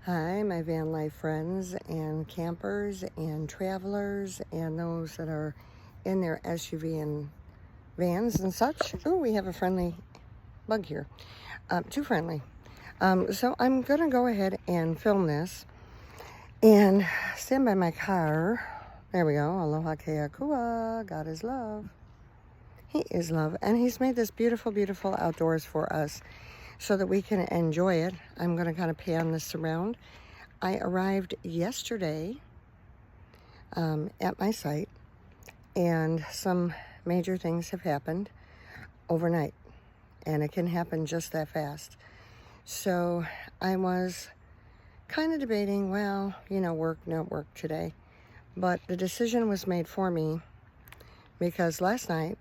Hi, my van life friends and campers and travelers and those that are in their SUV and vans and such. Oh, we have a friendly bug here. Too friendly. So I'm going to go ahead and film this and stand by my car. There we go. Aloha kea kua. God is love. He is love. And he's made this beautiful, beautiful outdoors for us so that we can enjoy it. I'm going to kind of pan this around. I arrived yesterday at my site, and some major things have happened overnight, and it can happen just that fast. So I was kind of debating, well, work, no work today. But the decision was made for me because last night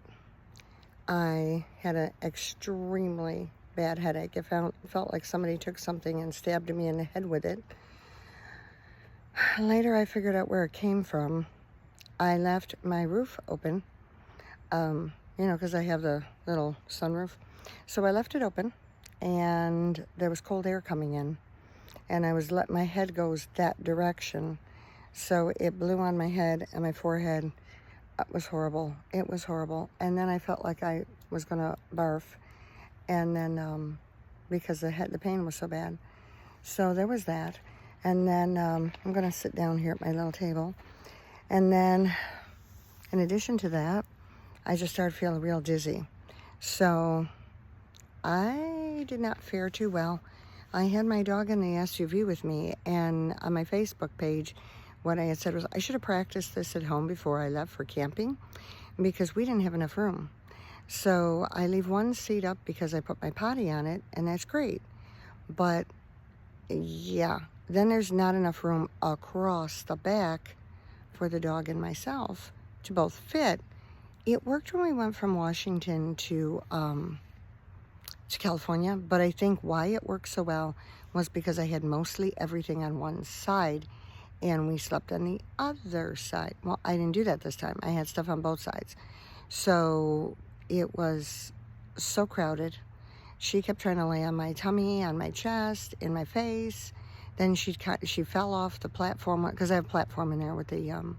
I had an extremely bad headache. It felt like somebody took something and stabbed me in the head with it. Later I figured out where it came from. I left my roof open, because I have the little sunroof. So I left it open, and there was cold air coming in, and I was letting my head goes that direction. So it blew on my head and my forehead. It was horrible. It was horrible. And then I felt like I was going to barf, and then because the pain was so bad. So there was that. And then I'm going to sit down here at my little table. And then, in addition to that, I just started feeling real dizzy. So I did not fare too well. I had my dog in the SUV with me, and on my Facebook page, what I had said was I should have practiced this at home before I left for camping because we didn't have enough room. So I leave one seat up because I put my potty on it, and that's great. But yeah, then there's not enough room across the back for the dog and myself to both fit. It worked when we went from Washington to California, but I think why it worked so well was because I had mostly everything on one side and we slept on the other side. Well, I didn't do that this time. I had stuff on both sides. So it was so crowded. She kept trying to lay on my tummy, on my chest, in my face. Then she fell off the platform because I have a platform in there with the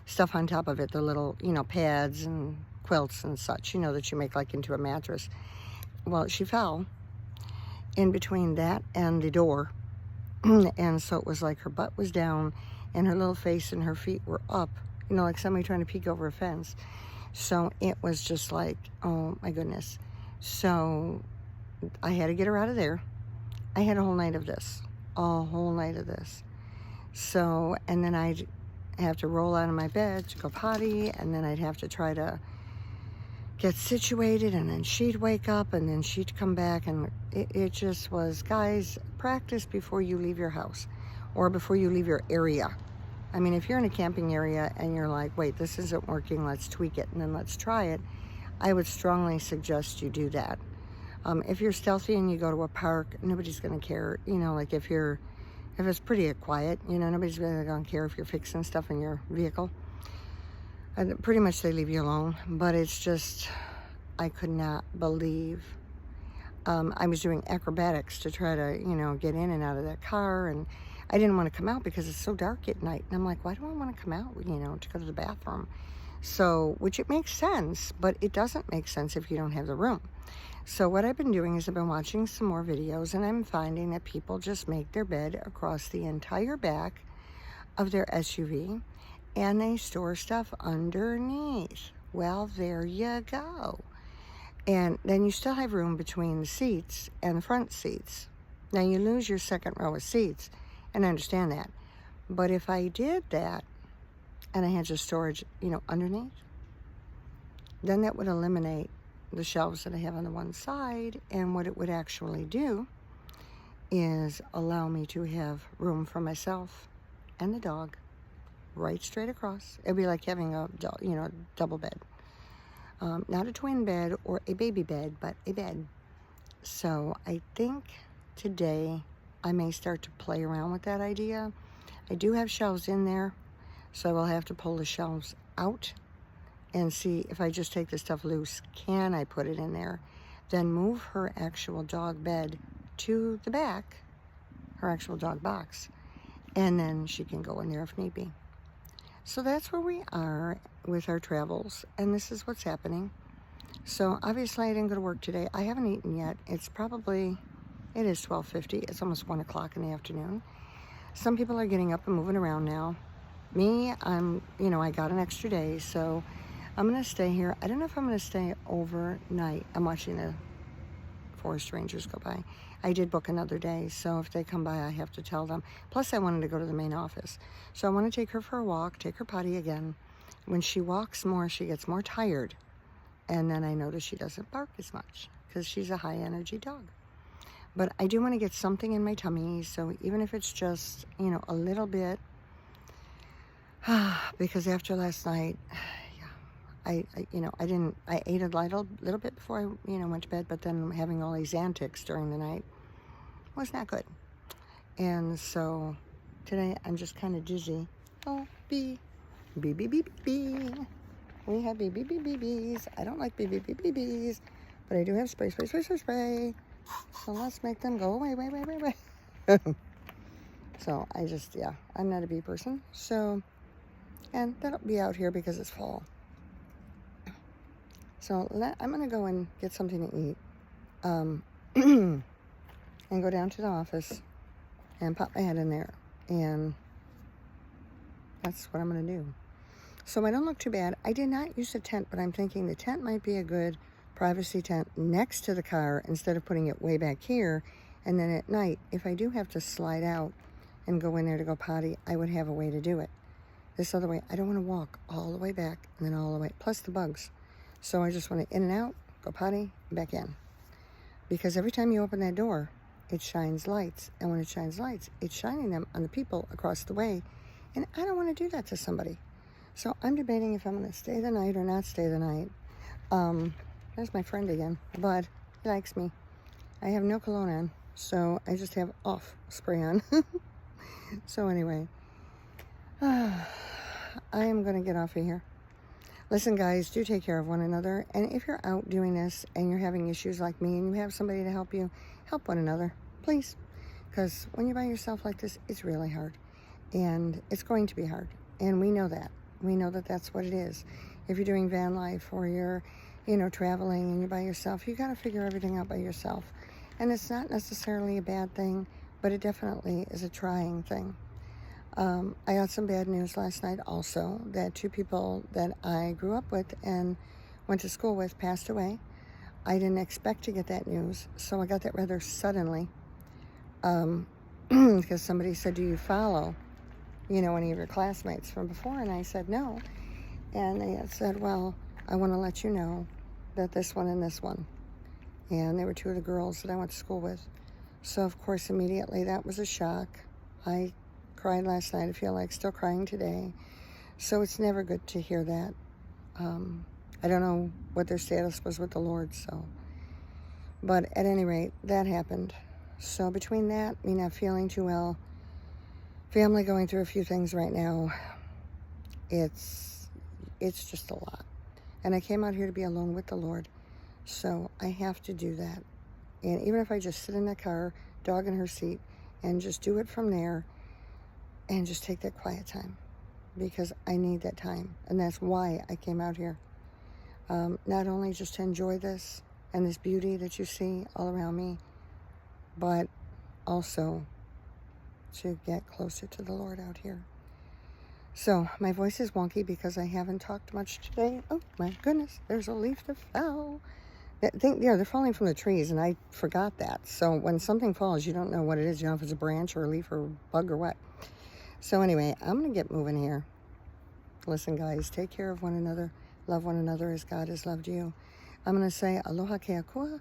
stuff on top of it, the little, pads and quilts and such, that you make like into a mattress. Well, she fell in between that and the door. And so it was like her butt was down and her little face and her feet were up, like somebody trying to peek over a fence. So it was just like, oh my goodness. So I had to get her out of there. I had a whole night of this. So, and then I'd have to roll out of my bed to go potty, and then I'd have to try to get situated, and then she'd wake up, and then she'd come back, and it just was, guys, practice before you leave your house or before you leave your area. I mean, if you're in a camping area and you're like, wait, this isn't working, let's tweak it, and then let's try it, I would strongly suggest you do that. If you're stealthy and you go to a park, nobody's going to care. Like if it's pretty quiet, nobody's really going to care if you're fixing stuff in your vehicle. And pretty much they leave you alone. But it's just, I could not believe. I was doing acrobatics to try to, get in and out of that car. And I didn't want to come out because it's so dark at night. And I'm like, why do I want to come out, to go to the bathroom? So, which it makes sense, but it doesn't make sense if you don't have the room. So what I've been doing is I've been watching some more videos, and I'm finding that people just make their bed across the entire back of their SUV, and they store stuff underneath. Well, there you go. And then you still have room between the seats and the front seats. Now you lose your second row of seats, and I understand that. But if I did that, and I had just storage, underneath, then that would eliminate the shelves that I have on the one side, and what it would actually do is allow me to have room for myself and the dog right straight across. It'd be like having a double bed, not a twin bed or a baby bed, but a bed. So I think today I may start to play around with that idea. I do have shelves in there, so I will have to pull the shelves out and see if I just take the stuff loose, can I put it in there? Then move her actual dog bed to the back her actual dog box. And then she can go in there if need be. So that's where we are with our travels. And this is what's happening. So obviously I didn't go to work today. I haven't eaten yet. It is 12:50. It's almost 1 o'clock in the afternoon. Some people are getting up and moving around now. Me, I got an extra day, so I'm going to stay here. I don't know if I'm going to stay overnight. I'm watching the forest rangers go by. I did book another day, so if they come by, I have to tell them. Plus, I wanted to go to the main office. So I want to take her for a walk, take her potty again. When she walks more, she gets more tired. And then I notice she doesn't bark as much because she's a high-energy dog. But I do want to get something in my tummy, so even if it's just, a little bit, because after last night, I ate a little bit before I, went to bed, but then having all these antics during the night was not good. And so today I'm just kind of dizzy. Oh, bee, bee, bee, bee, bee. We have bee, bee, bee, bee, bees. I don't like bee, bee, bee, bee, bees, but I do have spray, spray, spray, spray, spray. So let's make them go away, way, way, way, way. So I'm not a bee person. So, and that'll be out here because it's fall. So I'm going to go and get something to eat and go down to the office and pop my head in there. And that's what I'm going to do. So I don't look too bad. I did not use the tent, but I'm thinking the tent might be a good privacy tent next to the car instead of putting it way back here. And then at night, if I do have to slide out and go in there to go potty, I would have a way to do it. This other way, I don't want to walk all the way back and then all the way, plus the bugs. So I just want to in and out, go potty, back in. Because every time you open that door, it shines lights. And when it shines lights, it's shining them on the people across the way. And I don't want to do that to somebody. So I'm debating if I'm going to stay the night or not stay the night. There's my friend again, Bud. He likes me. I have no cologne on, so I just have off spray on. So anyway, I am going to get off of here. Listen, guys, do take care of one another. And if you're out doing this and you're having issues like me and you have somebody to help you, help one another, please. Because when you're by yourself like this, it's really hard. And it's going to be hard. And we know that. We know that that's what it is. If you're doing van life or you're, traveling and you're by yourself, you got to figure everything out by yourself. And it's not necessarily a bad thing, but it definitely is a trying thing. I got some bad news last night also, that 2 people that I grew up with and went to school with passed away. I didn't expect to get that news, so I got that rather suddenly, because somebody said, do you follow, any of your classmates from before? And I said, no. And they had said, well, I want to let you know that this one and this one. And they were 2 of the girls that I went to school with. So, of course, immediately that was a shock. I cried last night. I feel like still crying today. So it's never good to hear that. I don't know what their status was with the Lord, so. But at any rate, that happened. So between that, me not feeling too well, family going through a few things right now, it's just a lot. And I came out here to be alone with the Lord, so I have to do that. And even if I just sit in the car, dog in her seat, and just do it from there, and just take that quiet time, because I need that time. And that's why I came out here. Not only just to enjoy this and this beauty that you see all around me, but also to get closer to the Lord out here. So my voice is wonky because I haven't talked much today. Oh my goodness, there's a leaf that fell. They're falling from the trees, and I forgot that. So when something falls, you don't know what it is. You don't know if it's a branch or a leaf or a bug or what. So anyway, I'm going to get moving here. Listen, guys, take care of one another. Love one another as God has loved you. I'm going to say aloha ke akua,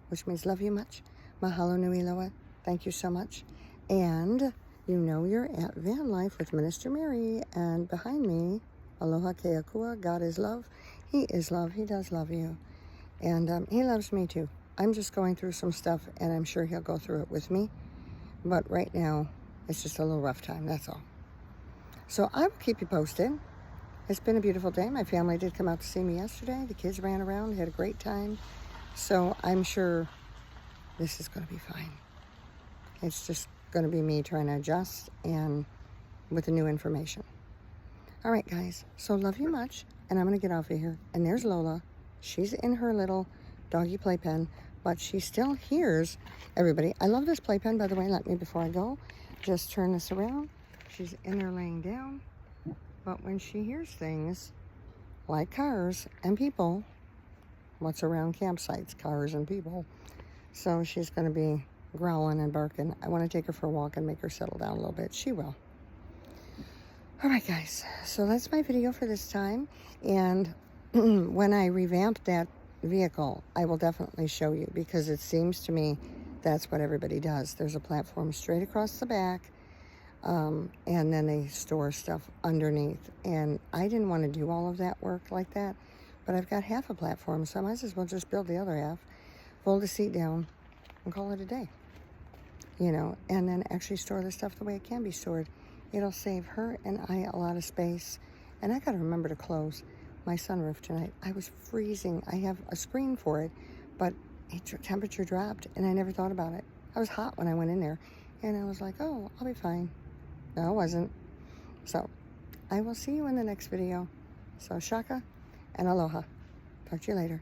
which means love you much. Mahalo nui loa. Thank you so much. And you're at Van Life with Minister Mary. And behind me, aloha ke akua, God is love. He is love. He does love you. And he loves me too. I'm just going through some stuff, and I'm sure he'll go through it with me. But right now, it's just a little rough time, that's all. So I will keep you posted. It's been a beautiful day. My family did come out to see me yesterday. The kids ran around, had a great time. So I'm sure this is going to be fine. It's just going to be me trying to adjust and with the new information. All right, guys. So love you much. And I'm going to get off of here. And there's Lola. She's in her little doggy playpen, but she still hears everybody. I love this playpen, by the way. Let me, before I go, just turn this around. She's in there laying down. But when she hears things like cars and people, what's around campsites, cars and people. So she's going to be growling and barking. I want to take her for a walk and make her settle down a little bit. She will. All right, guys. So that's my video for this time. And when I revamp that vehicle, I will definitely show you, because it seems to me that's what everybody does. There's a platform straight across the back, and then they store stuff underneath. And I didn't want to do all of that work like that, but I've got half a platform, so I might as well just build the other half, fold the seat down, and call it a day. You know, and then actually store the stuff the way it can be stored. It'll save her and I a lot of space. And I got to remember to close my sunroof tonight. I was freezing. I have a screen for it, but temperature dropped and I never thought about it. I was hot when I went in there and I was like, oh, I'll be fine. No, I wasn't. So I will see you in the next video. So shaka and aloha. Talk to you later.